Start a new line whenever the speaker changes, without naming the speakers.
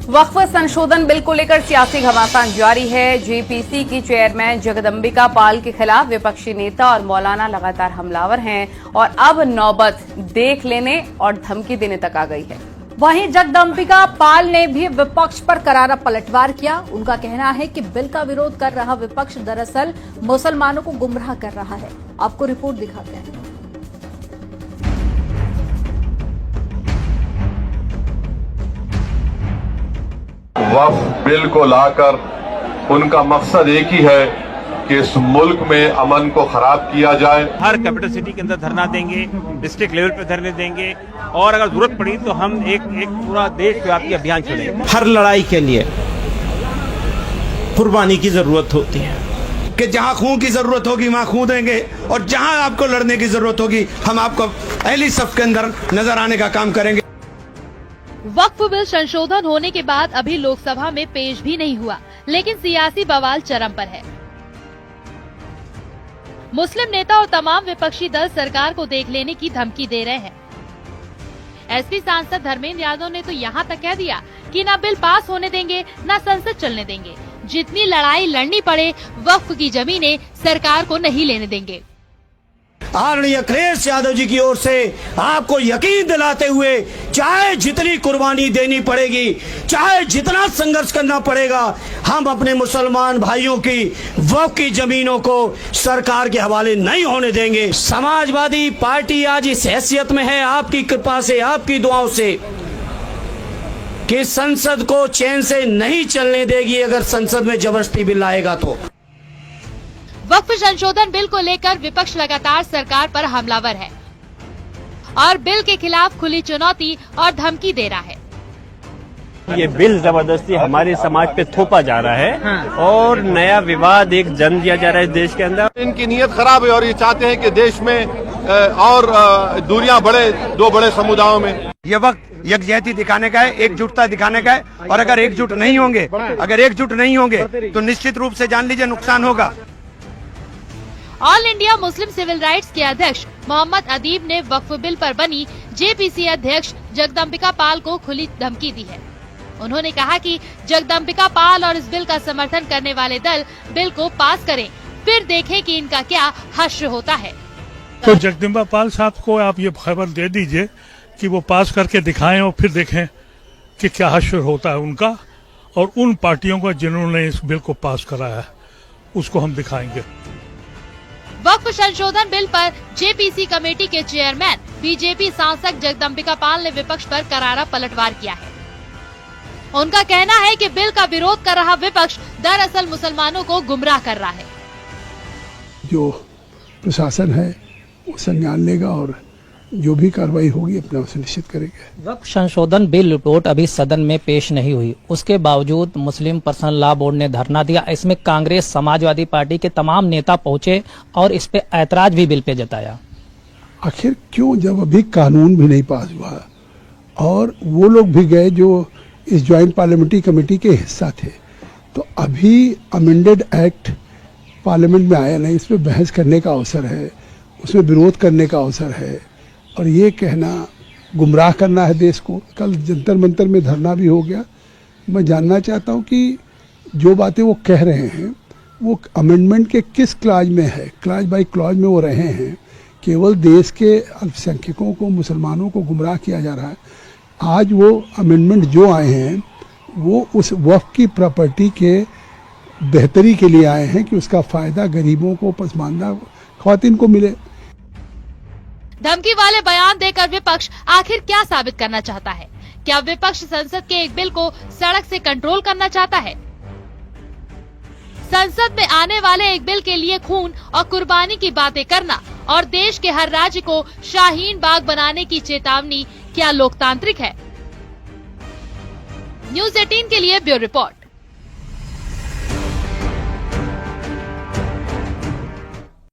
वक्फ संशोधन बिल को लेकर सियासी घमासान जारी है। जेपीसी की चेयरमैन जगदंबिका पाल के खिलाफ विपक्षी नेता और मौलाना लगातार हमलावर हैं और अब नौबत देख लेने और धमकी देने तक आ गई है।
वहीं जगदंबिका पाल ने भी विपक्ष पर करारा पलटवार किया। उनका कहना है कि बिल का विरोध कर रहा विपक्ष दरअसल मुसलमानों को गुमराह कर रहा है। आपको रिपोर्ट दिखाते हैं।
वक्फ बिल को लाकर उनका मकसद एक ही है कि इस मुल्क में अमन को खराब किया जाए।
हर कैपिटल सिटी के अंदर धरना देंगे, डिस्ट्रिक्ट लेवल पे धरने देंगे और अगर जरूरत पड़ी तो हम एक पूरा देशव्यापी अभियान चलेंगे।
हर लड़ाई के लिए कुर्बानी की जरूरत होती है कि जहां खून की जरूरत होगी वहां खून देंगे और जहां आपको लड़ने की जरूरत होगी हम आपको पहली सफ के अंदर नजर आने का काम करेंगे।
वक्फ बिल संशोधन होने के बाद अभी लोकसभा में पेश भी नहीं हुआ, लेकिन सियासी बवाल चरम पर है। मुस्लिम नेता और तमाम विपक्षी दल सरकार को देख लेने की धमकी दे रहे हैं। एसपी सांसद धर्मेंद्र यादव ने तो यहाँ तक कह दिया कि न बिल पास होने देंगे न संसद चलने देंगे। जितनी लड़ाई लड़नी पड़े वक्फ की जमीनें सरकार को नहीं लेने देंगे।
आदरणीय अखिलेश यादव जी की ओर से आपको यकीन दिलाते हुए चाहे जितनी कुर्बानी देनी पड़ेगी, चाहे जितना संघर्ष करना पड़ेगा, हम अपने मुसलमान भाइयों की वक्फ की जमीनों को सरकार के हवाले नहीं होने देंगे। समाजवादी पार्टी आज इस हैसियत में है आपकी कृपा से, आपकी दुआओं से, कि संसद को चैन से नहीं चलने देगी अगर संसद में जबरदस्ती बिल आएगा तो।
वक्फ संशोधन बिल को लेकर विपक्ष लगातार सरकार पर हमलावर है और बिल के खिलाफ खुली चुनौती और धमकी दे रहा है।
ये बिल जबरदस्ती हमारे समाज पे थोपा जा रहा है और नया विवाद एक जन्म दिया जा रहा है देश के अंदर।
इनकी नीयत खराब है और ये चाहते हैं कि देश में और दूरियां बढ़े दो बड़े समुदायों में।
ये वक्त यकजहती दिखाने का है, एकजुटता दिखाने का है और अगर एकजुट नहीं होंगे तो निश्चित रूप से जान लीजिए नुकसान होगा।
All India Muslim Civil Rights के अध्यक्ष मोहम्मद अदीब ने वक्फ बिल पर बनी जेपीसी अध्यक्ष जगदंबिका पाल को खुली धमकी दी है। उन्होंने कहा कि जगदंबिका पाल और इस बिल का समर्थन करने वाले दल बिल को पास करें, फिर देखें कि इनका क्या हश्र होता है।
तो जगदंबिका पाल साहब को आप ये खबर दे दीजिए कि वो पास करके दिखाएं और फिर देखें कि क्या हश्र होता है उनका, और उन पार्टियों का जिन्होंने इस बिल को पास कराया है उसको हम दिखाएंगे।
वक्फ संशोधन बिल पर जेपीसी कमेटी के चेयरमैन बीजेपी सांसद जगदंबिका पाल ने विपक्ष पर करारा पलटवार किया है। उनका कहना है कि बिल का विरोध कर रहा विपक्ष दरअसल मुसलमानों को गुमराह कर रहा है।
जो प्रशासन है वो संज्ञान लेगा और जो भी कार्रवाई होगी अपना सुनिश्चित करेंगे।
वक्फ संशोधन बिल रिपोर्ट अभी सदन में पेश नहीं हुई, उसके बावजूद मुस्लिम पर्सनल लॉ बोर्ड ने धरना दिया। इसमें कांग्रेस, समाजवादी पार्टी के तमाम नेता पहुंचे और इस पे ऐतराज भी बिल पे जताया।
आखिर क्यों, जब अभी कानून भी नहीं पास हुआ और वो लोग भी गए जो इस ज्वाइंट पार्लियामेंट्री कमेटी के हिस्सा थे, तो अभी अमेंडेड एक्ट पार्लियामेंट में आया नहीं, इस पर बहस करने का अवसर है, उसमें विरोध करने का अवसर है और ये कहना गुमराह करना है देश को। कल जंतर मंतर में धरना भी हो गया। मैं जानना चाहता हूँ कि जो बातें वो कह रहे हैं वो अमेंडमेंट के किस क्लाज में है, क्लाज बाय क्लाज में वो रहे हैं। केवल देश के अल्पसंख्यकों को, मुसलमानों को गुमराह किया जा रहा है। आज वो अमेंडमेंट जो आए हैं वो उस वक्फ की प्रॉपर्टी के बेहतरी के लिए आए हैं कि उसका फ़ायदा गरीबों को, पसमानदा ख़वातीन को मिले।
धमकी वाले बयान देकर विपक्ष आखिर क्या साबित करना चाहता है? क्या विपक्ष संसद के एक बिल को सड़क से कंट्रोल करना चाहता है? संसद में आने वाले एक बिल के लिए खून और कुर्बानी की बातें करना और देश के हर राज्य को शाहीन बाग बनाने की चेतावनी क्या लोकतांत्रिक है? न्यूज़ 18 के लिए ब्यूरो रिपोर्ट।